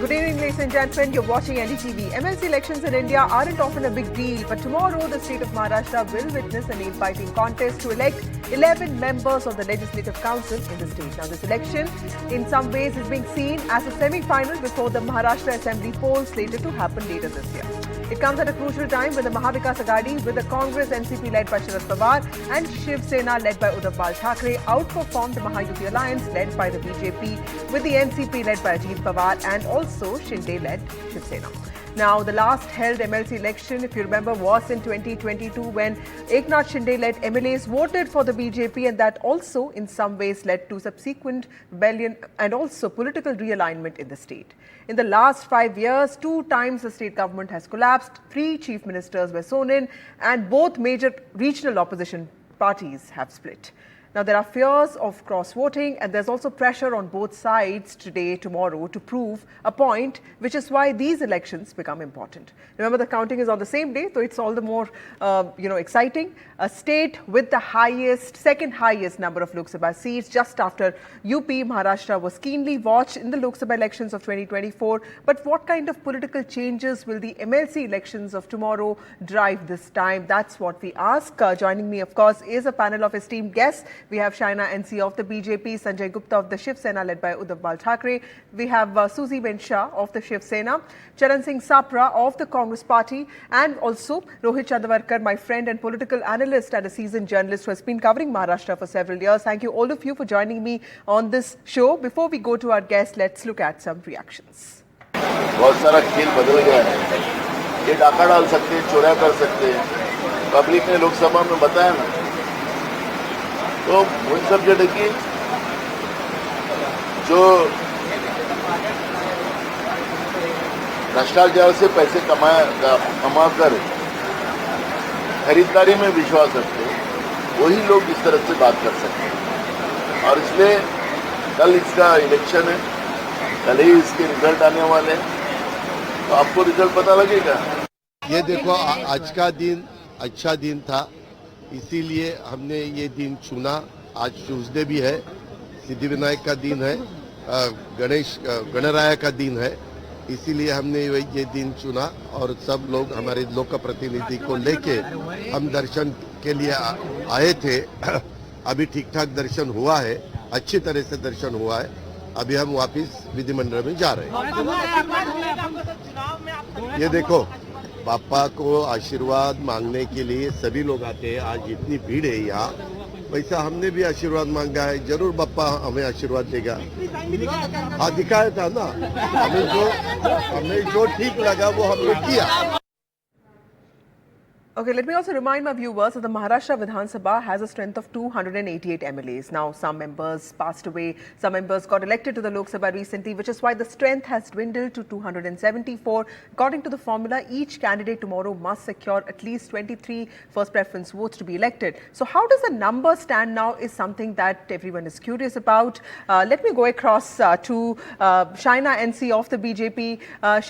Good evening, ladies and gentlemen. You're watching NDTV. MLC elections in India aren't often a big deal, but tomorrow the state of Maharashtra will witness a nail-biting contest to elect 11 members of the Legislative Council in the state. Now, this election, in some ways, is being seen as a semi-final before the Maharashtra Assembly polls slated to happen later this year. It comes at a crucial time when the Maha with the Congress NCP led by Sharad Pawar and Shiv Sena led by Vidhan Bhavan outperformed the Maha alliance led by the BJP with the NCP led by Ajit Pawar and also Shinde led Shiv Sena. Now, the last held MLC election, if you remember, was in 2022 when Eknath Shinde led MLAs voted for the BJP, and that also in some ways led to subsequent rebellion and also political realignment in the state. In the last 5 years, 2 times the state government has collapsed, 3 chief ministers were sworn in, and both major regional opposition parties have split. Now, there are fears of cross-voting, and there's also pressure on both sides today, tomorrow, to prove a point, which is why these elections become important. Remember, the counting is on the same day, so it's all the more, exciting. A state with the second highest number of Lok Sabha seats, just after UP, Maharashtra was keenly watched in the Lok Sabha elections of 2024. But what kind of political changes will the MLC elections of tomorrow drive this time? That's what we ask. Joining me, of course, is a panel of esteemed guests. We have Shina NC of the BJP, Sanjay Gupta of the Shiv Sena led by Vidhan Bhavan. We have Susie Benshaw of the Shiv Sena, Charan Singh Sapra of the Congress Party, and also Rohit Chandavarkar, my friend and political analyst and a seasoned journalist who has been covering Maharashtra for several years. Thank you all of you for joining me on this show. Before we go to our guest, let's look at some reactions. बहुत सारा खेल बदल गया है। ये डाका डाल सकते हैं, चोरियां कर सकते हैं। पब्लिक ने लोकसभा में बताया ना, तो उन सब जगह की जो भ्रष्टाचार से पैसे कमाकर खरीदारी में विश्वास रखते हैं, वही लोग इस तरह से बात कर सकते हैं। और इसलिए कल इसका इलेक्शन है, कल ही इसके रिजल्ट आने वाले हैं, तो आपको रिजल्ट पता लगेगा। ये देखो, आज का दिन अच्छा दिन था, इसीलिए हमने ये दिन चुना। आज ट्यूसडे भी है, सिद्धिविनायक का दिन है, गणराया का दिन है, इसीलिए हमने ये दिन चुना और सब लोग हमारे लोक प्रतिनिधि को लेके हम दर्शन के लिए आए थे। अभी ठीक ठाक दर्शन हुआ है, अच्छी तरह से दर्शन हुआ है। अभी हम वापस विधिमंडल में जा रहे हैं। ये देखो, पापा को आशीर्वाद मांगने के लिए सभी लोग आते हैं। आज इतनी भीड़ है यहाँ, वैसा हमने भी आशीर्वाद मांगा है। जरूर बापा हमें आशीर्वाद देगा। हाँ, दिखाया था ना, हमें जो ठीक लगा वो हमने किया। Okay, let me also remind my viewers that the Maharashtra Vidhan Sabha has a strength of 288 MLAs. Now, some members passed away, some members got elected to the Lok Sabha recently, which is why the strength has dwindled to 274. According to the formula, each candidate tomorrow must secure at least 23 first preference votes to be elected. So how does the number stand now is something that everyone is curious about. Let me go across to Shina NC of the BJP.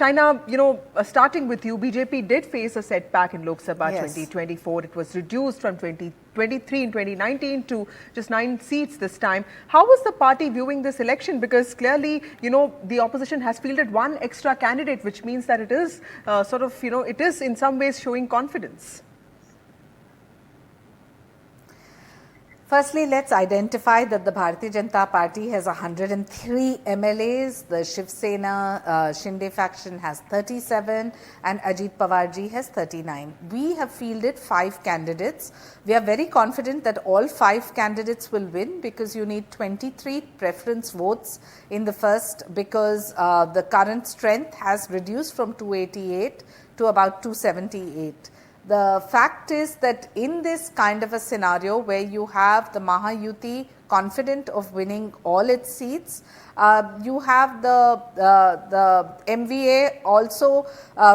Shina, starting with you, BJP did face a setback in Lok Sabha. 2024. It was reduced from 23 in 2019 to just 9 seats this time. How was the party viewing this election? Because clearly, the opposition has fielded one extra candidate, which means that it is it is in some ways showing confidence. Firstly, let's identify that the Bharatiya Janata Party has 103 MLAs, the Shiv Sena Shinde faction has 37 and Ajit Pawarji has 39. We have fielded 5 candidates. We are very confident that all 5 candidates will win because you need 23 preference votes in the first because the current strength has reduced from 288 to about 278. The fact is that in this kind of a scenario where you have the Maha confident of winning all its seats, you have the MVA also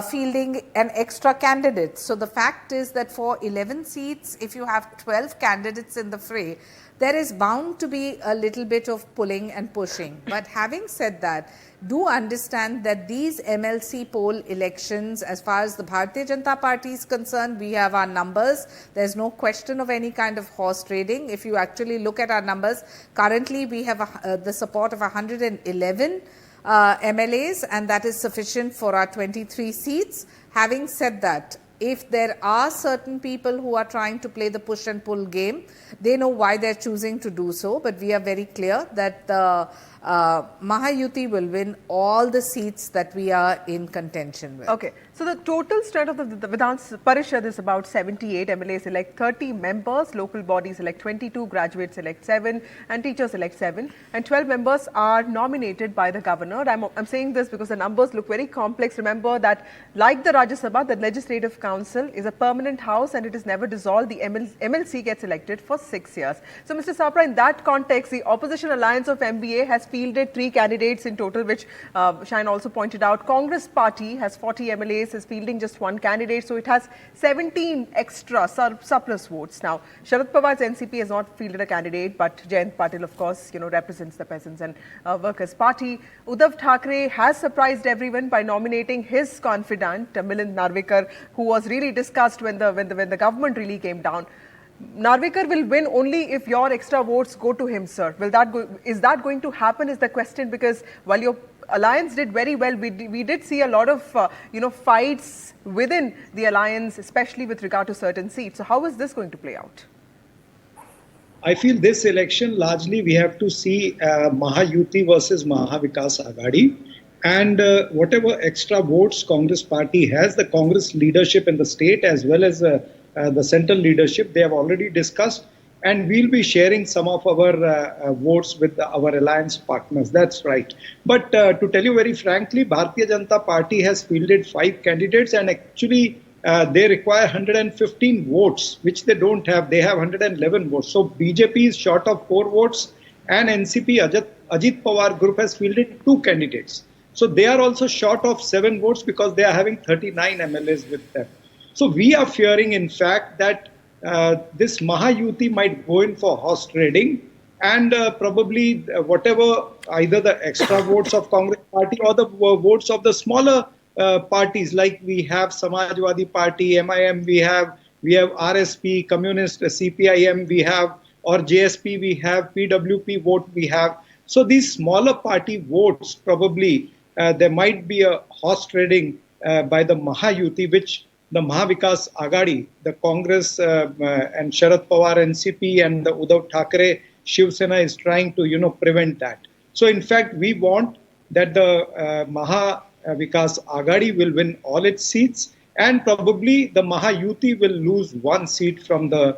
fielding an extra candidate. So the fact is that for 11 seats, if you have 12 candidates in the fray, there is bound to be a little bit of pulling and pushing. But having said that, do understand that these MLC poll elections, as far as the Bharatiya Janata Party is concerned, we have our numbers. There's no question of any kind of horse trading. If you actually look at our numbers, currently we have the support of 111 MLAs, and that is sufficient for our 23 seats. Having said that, if there are certain people who are trying to play the push and pull game, they know why they're choosing to do so. But we are very clear that the Maha Yuti will win all the seats that we are in contention with. Okay, so the total strength of the Vidhan Parishad is about 78. MLAs elect 30 members, local bodies elect 22, graduates elect 7, and teachers elect 7, and 12 members are nominated by the governor. I'm saying this because the numbers look very complex. Remember that, like the Rajya Sabha, the Legislative Council is a permanent house and it is never dissolved. The MLC gets elected for 6 years. So, Mr. Sapra, in that context, the Opposition Alliance of MBA has fielded 3 candidates in total, which Shine also pointed out. Congress Party has 40 MLAs, is fielding just 1 candidate, so it has 17 extra surplus votes. Now, Sharad Pawar's NCP has not fielded a candidate, but Jayant Patil, of course, represents the Peasants and Workers Party. Uddhav Thackeray has surprised everyone by nominating his confidant, Milind Narvekar, who was really discussed when the government really came down. Narvekar will win only if your extra votes go to him, sir. Is that going to happen is the question, because while your alliance did very well, we did see a lot of fights within the alliance, especially with regard to certain seats. So how is this going to play out? I feel this election largely we have to see Maha Yuti versus Maha Vikas Aghadi, and whatever extra votes Congress Party has, the Congress leadership in the state as well as the central leadership, they have already discussed, and we'll be sharing some of our votes with our alliance partners. That's right. But to tell you very frankly, Bharatiya Janata Party has fielded 5 candidates, and actually they require 115 votes, which they don't have. They have 111 votes. So BJP is short of 4 votes, and NCP Ajit Pawar group has fielded 2 candidates. So they are also short of 7 votes because they are having 39 MLAs with them. So we are fearing, in fact, that this Maha Yuti might go in for horse trading, and probably whatever, either the extra votes of Congress Party or the votes of the smaller parties, like we have Samajwadi Party, MIM, we have RSP, Communist, CPIM, we have, or JSP, we have PWP vote, we have. So these smaller party votes, probably there might be a horse trading by the Maha Yuti, which the Maha Vikas Aghadi, the Congress and Sharad Pawar NCP and the Uddhav Thackeray Shiv Sena is trying to prevent that. So in fact, we want that the Maha Vikas Aghadi will win all its seats, and probably the Maha Yuti will lose 1 seat from the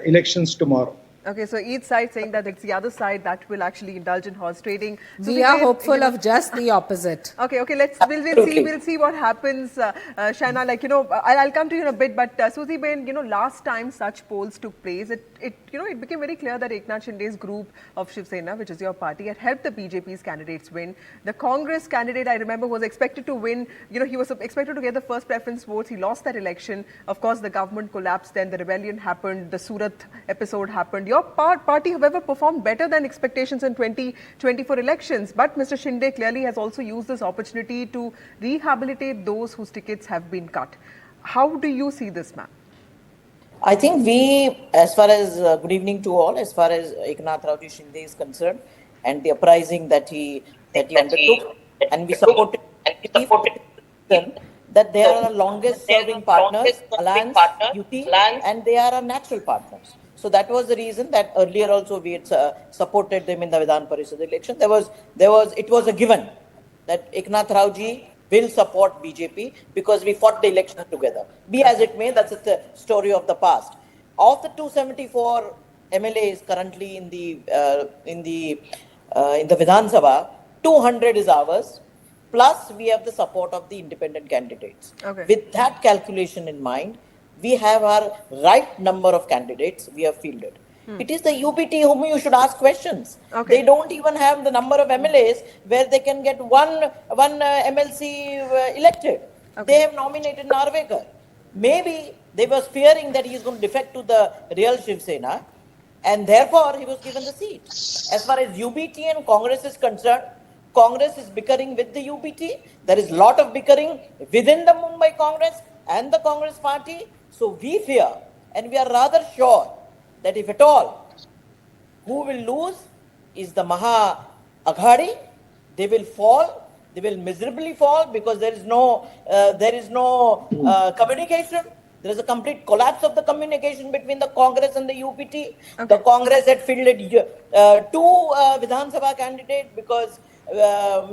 elections tomorrow. Okay, so each side saying that it's the other side that will actually indulge in horse trading. So we are hopeful of just the opposite. Okay, we'll see what happens. Shaina, I'll come to you in a bit, but Suzy Ben, last time such polls took place, it became very clear that Eknath Shinde's group of Shiv Sena, which is your party, had helped the BJP's candidates win. The Congress candidate, I remember, was expected to win. He was expected to get the first preference votes. He lost that election. Of course, the government collapsed. Then the rebellion happened. The Surat episode happened. Your party, however, performed better than expectations in 2024 elections. But Mr. Shinde clearly has also used this opportunity to rehabilitate those whose tickets have been cut. How do you see this, ma'am? I think we, as far as, good evening to all, as far as Eknath Shinde is concerned, and the uprising that he undertook, and we supported that they are our longest serving partners, alliance, UT, and they are our natural partners. So that was the reason that earlier also we had supported them in the Vidhan Parishad election. It was a given that Eknath Ji will support BJP because we fought the election together. Be as it may, that's the story of the past. Of the 274 MLAs currently in the Vidhan Sabha, 200 is ours. Plus, we have the support of the independent candidates. Okay. With that calculation in mind, we have our right number of candidates we have fielded. It is the UBT whom you should ask questions. Okay. They don't even have the number of MLAs where they can get one MLC elected. Okay. They have nominated Narvekar. Maybe they were fearing that he is going to defect to the real Shiv Sena, and therefore he was given the seat. As far as UBT and Congress is concerned, Congress is bickering with the UBT. There is a lot of bickering within the Mumbai Congress and the Congress party. So we fear, and we are rather sure, that if at all, who will lose is the Maha Aghadi, they will fall. They will miserably fall because there is no communication. There is a complete collapse of the communication between the Congress and the UPT. Okay. The Congress had fielded two Vidhan Sabha candidates because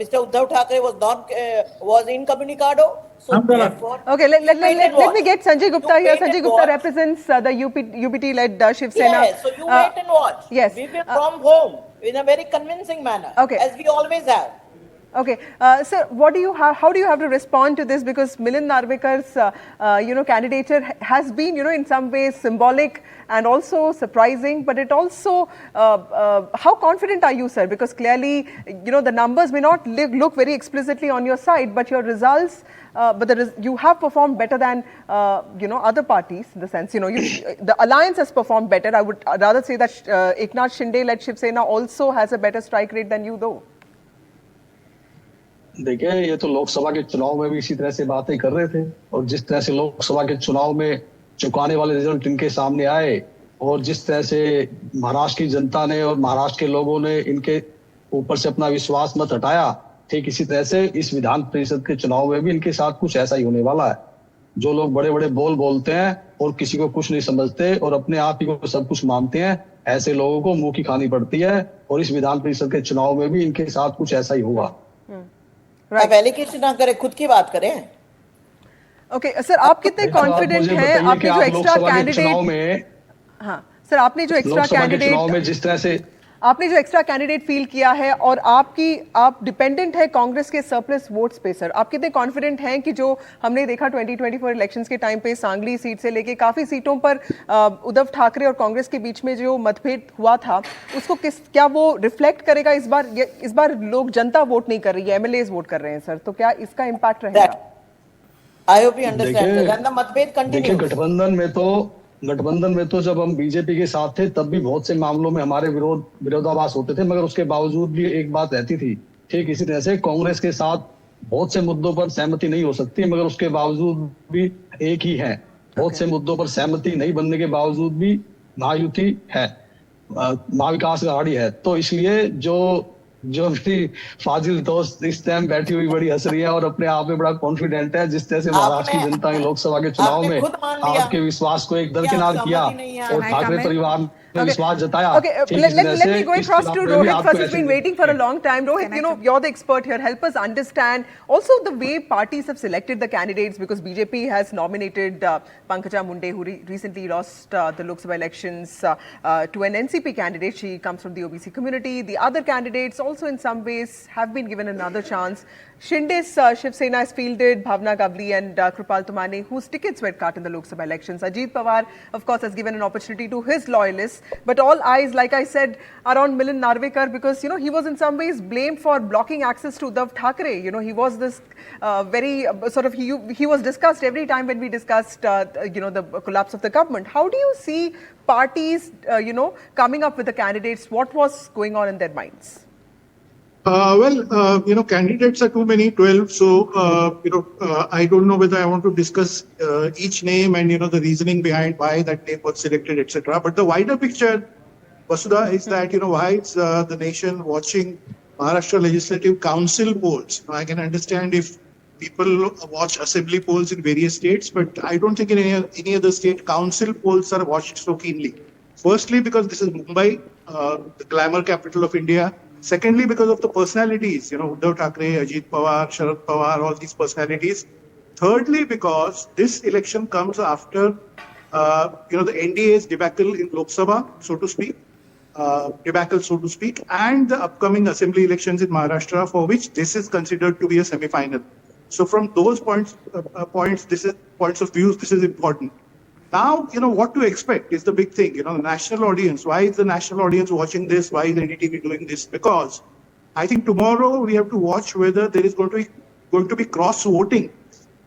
Mr. Uddhav Thackeray was incommunicado. So therefore, okay, let me get Sanjay Gupta here. Sanjay Gupta represents the UPT-led Shiv Sena. Yes, so you wait and watch. Yes. We will from home in a very convincing manner, okay, as we always have. Okay, sir, what do you have? How do you have to respond to this? Because Milind Narvekar's, candidature has been, in some ways symbolic and also surprising. But it also, how confident are you, sir? Because clearly, the numbers may not look very explicitly on your side, but your results, you have performed better than, other parties. In the sense, the alliance has performed better. I would rather say that Eknath Shinde-led Shiv Sena also has a better strike rate than you, though. देखिए, ये तो लोकसभा के चुनाव में भी इसी तरह से बातें कर रहे थे और जिस तरह से लोकसभा के चुनाव में चुकाने वाले रिजल्ट इनके सामने आए और जिस तरह से महाराष्ट्र की जनता ने और महाराष्ट्र के लोगों ने इनके ऊपर से अपना विश्वास मत हटाया, ठीक इसी तरह से इस विधान परिषद के चुनाव में भी इनके साथ कुछ ऐसा ही होने वाला है। जो लोग बड़े बड़े बोल बोलते हैं और किसी को कुछ नहीं समझते और अपने आप ही को सब कुछ मानते हैं, ऐसे लोगों को मुंह की खानी पड़ती है और इस विधान परिषद के चुनाव में भी इनके साथ कुछ ऐसा ही होगा। आप एलिगेशन ना करें, खुद की बात करें। ओके सर, आप कितने कॉन्फिडेंट हैं? आपने जो एक्स्ट्रा कैंडिडेट, हाँ सर, आपने जो एक्स्ट्रा कैंडिडेट जिस तरह से आपने जो एक्स्ट्रा कैंडिडेट फील किया है और आप डिपेंडेंट है कांग्रेस के सरप्लस वोट्स पे, सर आप कितने कॉन्फिडेंट हैं कि जो हमने देखा 2024 इलेक्शंस के टाइम पे सांगली सीट से लेके काफी सीटों पर उद्धव ठाकरे और कांग्रेस के बीच में जो मतभेद हुआ था, उसको क्या वो रिफ्लेक्ट करेगा इस बार लोग जनता वोट नहीं कर रही है, MLAs वोट कर रहे हैं सर, तो क्या इसका इम्पैक्ट रहेगा? I hope you understand. मतभेद कंटिन्यू। गठबंधन में तो जब हम बीजेपी के साथ थे तब भी बहुत से मामलों में हमारे विरोधाभास होते थे, मगर उसके बावजूद भी एक बात रहती थी, ठीक इसी तरह से कांग्रेस के साथ बहुत से मुद्दों पर सहमति नहीं हो सकती, मगर उसके बावजूद भी एक ही है। बहुत से मुद्दों पर सहमति नहीं बनने के बावजूद भी महायुति है, महाविकास आघाड़ी है। तो इसलिए जो मेरी फाजिल दोस्त इस टाइम बैठी हुई बड़ी हंस रही है और अपने आप में बड़ा कॉन्फिडेंट है, जिस तरह से महाराष्ट्र की जनता ने लोकसभा के चुनाव में आपके विश्वास को एक दरकिनार किया और ठाकरे परिवार ने विश्वास जताया। Okay, let me go across to Rohit first. It's been waiting for a long time. Rohit, you're the expert here. Help us understand also the way parties have selected the candidates, because BJP has nominated Pankaja Munde, who recently lost the Lok Sabha elections, to an NCP candidate. She comes from the OBC community. The other candidates also in some ways have been given another chance. Shinde's Shiv Sena has fielded Bhavna Gavli and Kripal Tumane, whose tickets were cut in the Lok Sabha elections. Ajit Pawar, of course, has given an opportunity to his loyalists. But all eyes, like I said, are on Milind Narvekar because, he was in some ways blamed for blocking access to Uddhav Thackeray. He was this very sort of, he was discussed every time when we discussed, the collapse of the government. How do you see parties, coming up with the candidates? What was going on in their minds? Candidates are too many, 12. So, I don't know whether I want to discuss each name and, the reasoning behind why that name was selected, etc. But the wider picture, Vasudha, is that, why is the nation watching Maharashtra Legislative Council polls? I can understand if people watch assembly polls in various states, but I don't think in any other state council polls are watched so keenly. Firstly, because this is Mumbai, the glamour capital of India. Secondly, because of the personalities, Uddhav Thackeray, Ajit Pawar, Sharad Pawar, all these personalities. Thirdly, because this election comes after, the NDA's debacle in Lok Sabha, so to speak, and the upcoming assembly elections in Maharashtra, for which this is considered to be a semi-final. So from those points of view, this is important. Now, what to expect is the big thing. The national audience. Why is the national audience watching this? Why is NDTV doing this? Because I think tomorrow we have to watch whether there is going to be cross voting,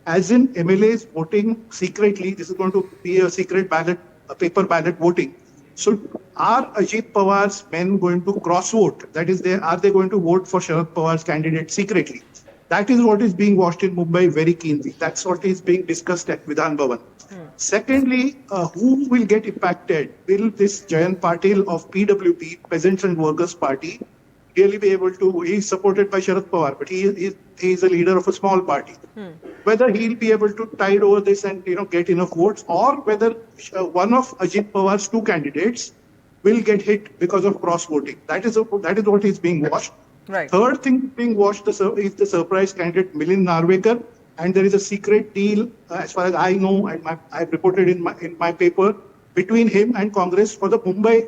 as in MLAs voting secretly. This is going to be a secret ballot, a paper ballot voting. So are Ajit Pawar's men going to cross vote? That is, are they going to vote for Sharad Pawar's candidate secretly? That is what is being watched in Mumbai very keenly. That's what is being discussed at Vidhan Bhavan. Secondly, who will get impacted? Will this Jayant Patil of PWP, Peasants and Workers Party, really be able to, he's supported by Sharad Pawar, but he is a leader of a small party. Whether he'll be able to tide over this and, get enough votes, or whether one of Ajit Pawar's two candidates will get hit because of cross-voting. That is what is being watched. Right. Third thing being watched is the surprise candidate Milind Narvekar, and there is a secret deal, as far as I know, and I've reported in my paper, between him and Congress for the Mumbai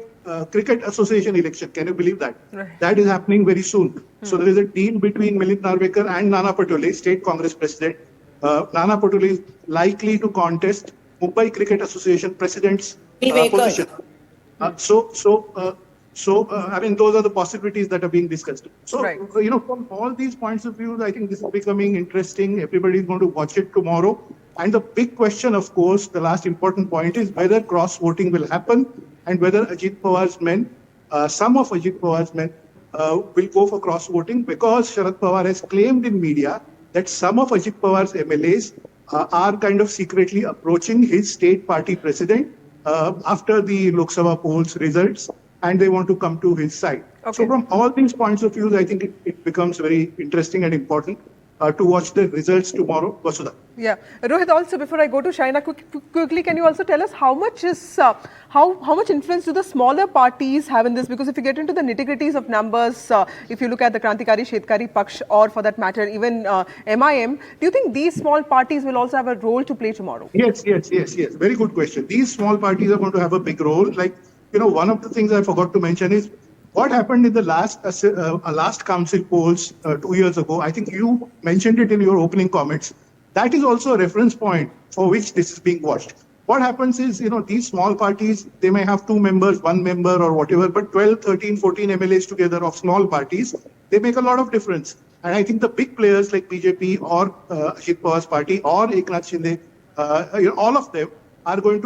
Cricket Association election. Can you believe that? Right. That is happening very soon. So there is a deal between Milind Narvekar and Nana Patole, state Congress president. Nana Patole is likely to contest Mumbai Cricket Association president's position. I mean, those are the possibilities that are being discussed. So, right. From all these points of view, I think this is becoming interesting. Everybody is going to watch it tomorrow. And the big question, of course, the last important point is whether cross-voting will happen and whether Ajit Pawar's men, some of Ajit Pawar's men, will go for cross-voting, because Sharad Pawar has claimed in media that some of Ajit Pawar's MLAs are kind of secretly approaching his state party president after the Lok Sabha polls results, and they want to come to his side. Okay. So from all these points of view, I think it becomes very interesting and important to watch the results tomorrow. Vasudha. Yeah. Rohit, also before I go to Shaina, quickly, can you also tell us how much is how much influence do the smaller parties have in this? Because if you get into the nitty-gritties of numbers, if you look at the Krantikari, Shetkari Paksh, or for that matter, even MIM, do you think these small parties will also have a role to play tomorrow? Yes. Very good question. These small parties are going to have a big role. Like, one of the things I forgot to mention is what happened in the last council polls 2 years ago. I think you mentioned it in your opening comments. That is also a reference point for which this is being watched. What happens is, these small parties, they may have 2 members, 1 member or whatever, but 12, 13, 14 MLAs together of small parties, they make a lot of difference. And I think the big players like BJP or Ajit Pawar's party or Eknath Shinde, all of them are going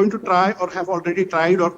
to try, or have already tried, or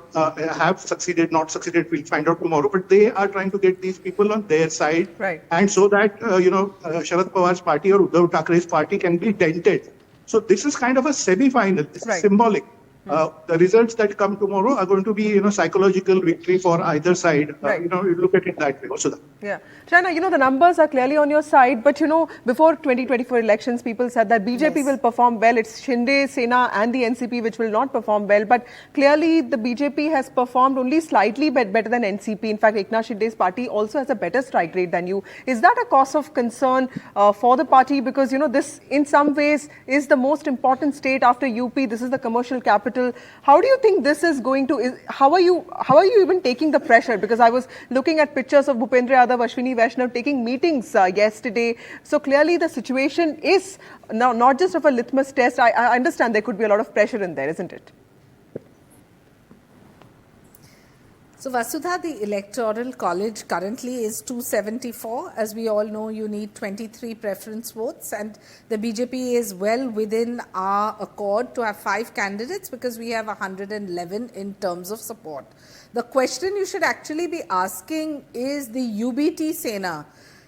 have succeeded, not succeeded, we'll find out tomorrow. But they are trying to get these people on their side. Right. And so that, Sharad Pawar's party or Uddhav Thackeray's party can be dented. So this is kind of a semi-final. This is symbolic. The results that come tomorrow are going to be, psychological victory for either side. Right. You look at it that way also. Yeah. Shaina, the numbers are clearly on your side, but before 2024 elections, people said that BJP will perform well. It's Shinde, Sena and the NCP which will not perform well, but clearly the BJP has performed only slightly better than NCP. In fact, Eknath Shinde's party also has a better strike rate than you. Is that a cause of concern for the party? Because, this in some ways is the most important state after UP. This is the commercial capital. How do you think this is going to, how are you even taking the pressure? Because I was looking at pictures of Bhupendra Yadav, Ashwini Vaishnav taking meetings yesterday. So clearly the situation is now not just of a litmus test. I understand there could be a lot of pressure in there, isn't it? So Vasudha, the Electoral College currently is 274. As we all know, you need 23 preference votes, and the BJP is well within our accord to have 5 candidates because we have 111 in terms of support. The question you should actually be asking is the UBT Sena,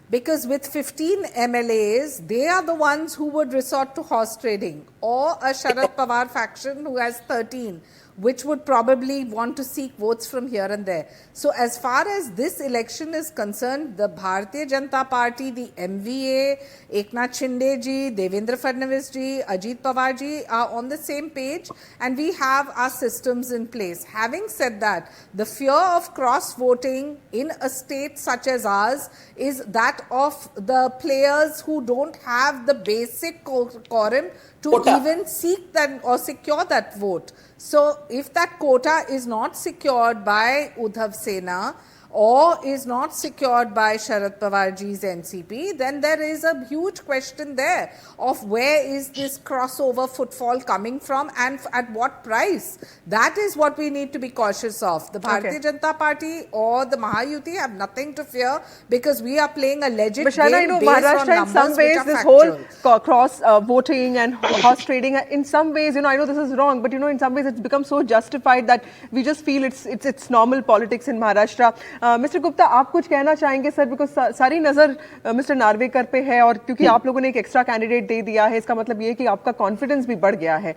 because with 15 MLAs, they are the ones who would resort to horse trading, or a Sharad Pawar faction who has 13, which would probably want to seek votes from here and there. So as far as this election is concerned, the Bharatiya Janata Party, the MVA, Eknath Shinde ji, Devendra Fadnavis ji, Ajit Pawar ji are on the same page, and we have our systems in place. Having said that, the fear of cross-voting in a state such as ours is that of the players who don't have the basic quorum to even seek that or secure that vote. So if that quota is not secured by Uddhav Sena or is not secured by Sharad Pawarji's NCP, then there is a huge question there of where is this crossover footfall coming from and at what price. That is what we need to be cautious of. The Bharatiya Janata Party or the Mahayuti have nothing to fear because we are playing a legit but game Shaina, based Maharashtra on numbers in some ways, this factual. whole cross voting and horse trading, in some ways, I know this is wrong, but in some ways it's become so justified that we just feel it's normal politics in Maharashtra. Mister Gupta, आप कुछ कहना चाहेंगे sir? Because सारी नजर mister Narvekar पे है, और क्योंकि आप लोगों ने एक एक्स्ट्रा कैंडिडेट दे दिया है, इसका मतलब ये है कि आपका कॉन्फिडेंस भी बढ़ गया है।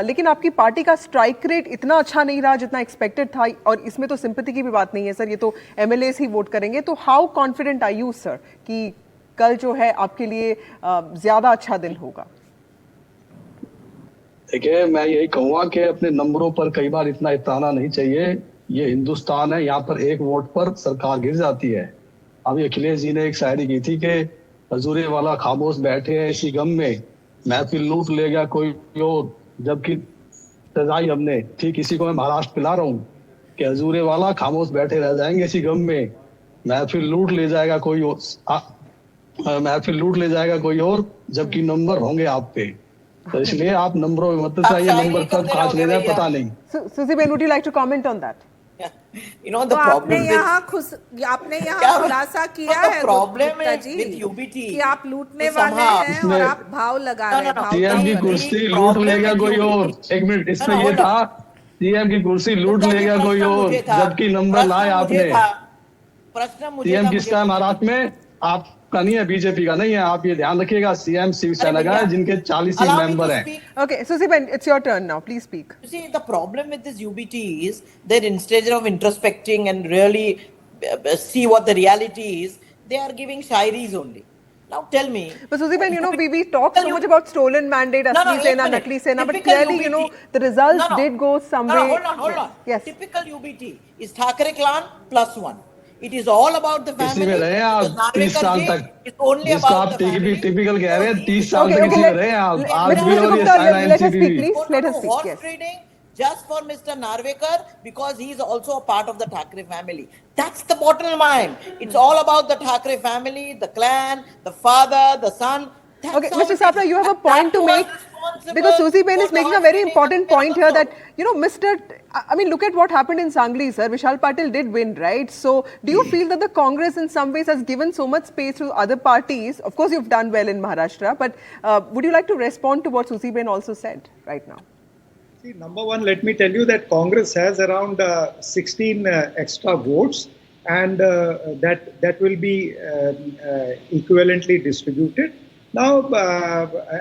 लेकिन आपकी पार्टी का स्ट्राइक रेट इतना अच्छा नहीं रहा जितना एक्सपेक्टेड था, और इसमें तो सिंपैथी की भी बात नहीं है सर, ये तो MLAs ही वोट करेंगे। तो how confident are you sir कि कल जो है आपके लिए ज्यादा अच्छा दिन होगा? देखिए, मैं यही कहूंगा कि अपने नंबरों पर कई बार इतना इताना नहीं चाहिए। ये हिंदुस्तान है, यहाँ पर एक वोट पर सरकार गिर जाती है। अभी अखिलेश जी ने एक शायरी की थी कि हजूरे वाला खामोश बैठे हैं इसी गम में, महफिल लूट ले गया कोई और, जबकि सजाई हमने ठीक इसी को मैं महाराष्ट्र पिला रहा हूँ कि हजूरे वाला खामोश बैठे रह जाएंगे इसी गम में, महफिल लूट ले जाएगा कोई और, महफिल लूट ले जाएगा कोई और, जबकि नंबर होंगे आप पे। तो इसलिए आप नंबरों में मत चाहिए, नंबर कब काट ले जाए पता नहीं। सुजी Ben, would you like to comment on that? You know, the problem आपने यहाँ खुलासा किया है गुप्ता जी कि आप लूटने वाले हैं और आप भाव लगा रहे हैं। सीएम की कुर्सी लूट लेगा कोई और, एक मिनट, इसमें ये था सीएम की कुर्सी लूट लेगा कोई और, जबकि नंबर लाए आपने। सीएम किसका है महाराष्ट्र में? आपका नहीं है, बीजेपी का नहीं है। आप ये ध्यान रखिएगा, सीएम शिवसेना का है, जिनके 40 ही मेंबर हैं। Okay, Susie Ben, it's your turn now. Please speak. You see, the problem with this UBT is that instead of introspecting and really see what the reality is, they are giving shairis only. Now tell me. But Susie Ben, you know, we talk so much about stolen mandate, Asli Sena, Nakli Sena, but clearly, you know, the results did go some way. Hold on. Yes. Typical UBT is Thackeray clan +1. It is all about the family. इसी में रहे आप 30 साल तक, जिसको आप typical कह रहे हैं, 30 साल तक इसी में रहे आप। आज भी और ये Saina NCP horse trading just for Mr. Narvekar because he is also a part of the Thackeray family. That's the bottom line. It's all about the Thackeray family, the clan, the father, the son. Okay, Mr. Sapra, you have a point to make, because Susie Ben is making a very important point here that, you know, I mean, look at what happened in Sangli, sir. Vishal Patil did win, right? So, do you feel that the Congress in some ways has given so much space to other parties? Of course, you've done well in Maharashtra, but would you like to respond to what Susie Ben also said right now? See, number one, let me tell you that Congress has around 16 extra votes, and that will be equivalently distributed. Now,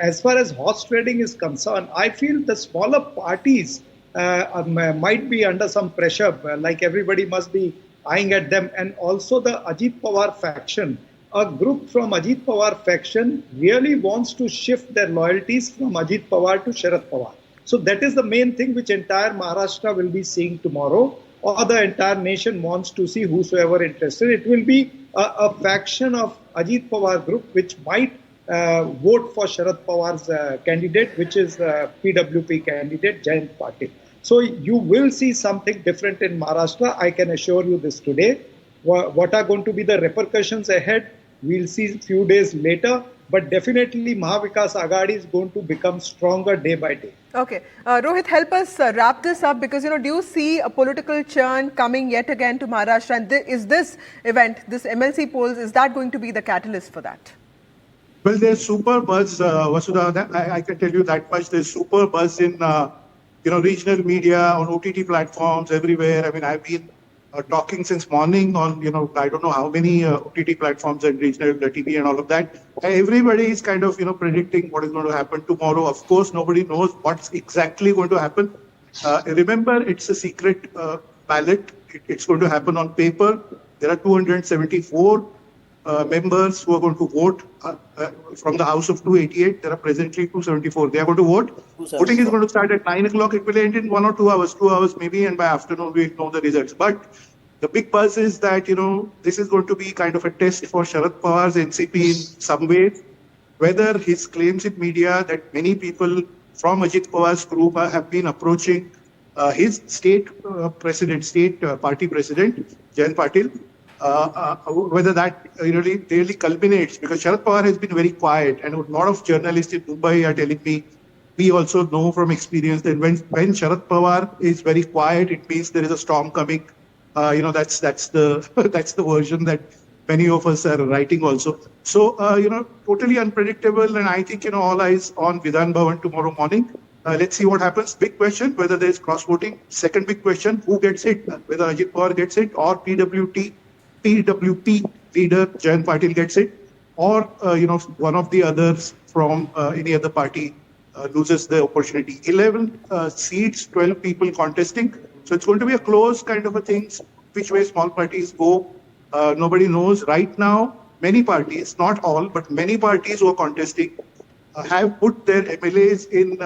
as far as horse trading is concerned, I feel the smaller parties might be under some pressure, like everybody must be eyeing at them. And also the Ajit Pawar faction, a group from Ajit Pawar faction really wants to shift their loyalties from Ajit Pawar to Sharad Pawar. So that is the main thing which entire Maharashtra will be seeing tomorrow, or the entire nation wants to see, whosoever interested. It will be a faction of Ajit Pawar group which might vote for Sharad Pawar's candidate, which is PWP candidate Jayant Patil. So you will see something different in Maharashtra. I can assure you this today. What are going to be the repercussions ahead? We'll see a few days later. But definitely Maha Vikas Aghadi is going to become stronger day by day. Okay. Rohit, help us wrap this up, because, you know, do you see a political churn coming yet again to Maharashtra? And is this event, this MLC polls, is that going to be the catalyst for that? Well, there's super buzz, Vasudha. I can tell you that much. There's super buzz in, regional media, on OTT platforms, everywhere. I mean, I've been talking since morning on, I don't know how many OTT platforms and regional TV and all of that. Everybody is kind of, predicting what is going to happen tomorrow. Of course, nobody knows what's exactly going to happen. Remember, it's a secret ballot. It's going to happen on paper. There are 274 members who are going to vote from the House of 288. There are presently 274. They are going to vote. Voting is going to start at 9 o'clock. It will end in 1 or 2 hours, 2 hours maybe, and by afternoon we know the results. But the big buzz is that, this is going to be kind of a test for Sharad Pawar's NCP in some ways. Whether his claims in media that many people from Ajit Pawar's group have been approaching his state party president, Jayant Patil, whether that really culminates, because Sharad Pawar has been very quiet, and a lot of journalists in Mumbai are telling me, we also know from experience that when Sharad Pawar is very quiet, it means there is a storm coming. That's the that's the version that many of us are writing also. So totally unpredictable, and I think all eyes on Vidhan Bhavan tomorrow morning. Let's see what happens. Big question, whether there is cross voting. Second big question, who gets it? Whether Ajit Pawar gets it or PWT TWP leader, Jayant Patil, gets it, or one of the others from any other party loses the opportunity. 11 seats, 12 people contesting. So it's going to be a close kind of a thing. Which way small parties go, nobody knows right now. Many parties, not all, but many parties who are contesting have put their MLAs in,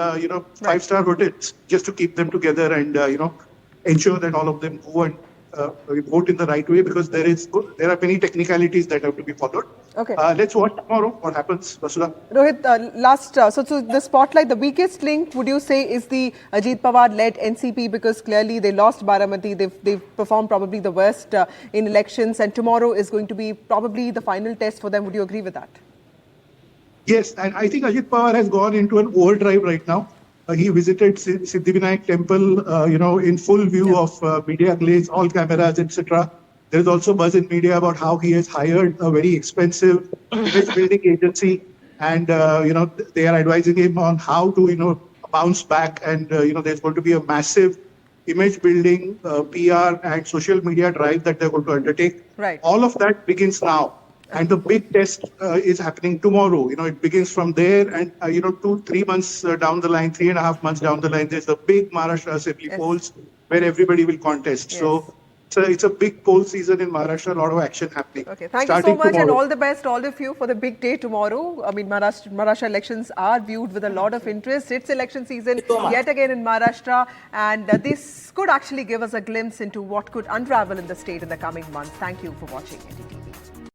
five-star hotels just to keep them together and, ensure that all of them go and vote in the right way, because there are many technicalities that have to be followed. Okay. Let's watch tomorrow what happens, Vasudha. Rohit, so the spotlight, the weakest link, would you say, is the Ajit Pawar-led NCP, because clearly they lost Baramati. They've performed probably the worst in elections, and tomorrow is going to be probably the final test for them. Would you agree with that? Yes, and I think Ajit Pawar has gone into an overdrive right now. He visited Siddhivinayak temple, in full view of media glaze, all cameras, etc. There is also buzz in media about how he has hired a very expensive image building agency, and they are advising him on how to bounce back. And there's going to be a massive image building, PR, and social media drive that they're going to undertake. Right. All of that begins now. And the big test is happening tomorrow. It begins from there, and 2-3 months down the line, 3.5 months down the line, there's the big Maharashtra Assembly polls where everybody will contest. Yes. So it's a big poll season in Maharashtra, a lot of action happening. Okay, thank you so much, and all the best, all of you, for the big day tomorrow. I mean, Maharashtra elections are viewed with a lot of interest. It's election season yet again in Maharashtra, and this could actually give us a glimpse into what could unravel in the state in the coming months. Thank you for watching NDTV.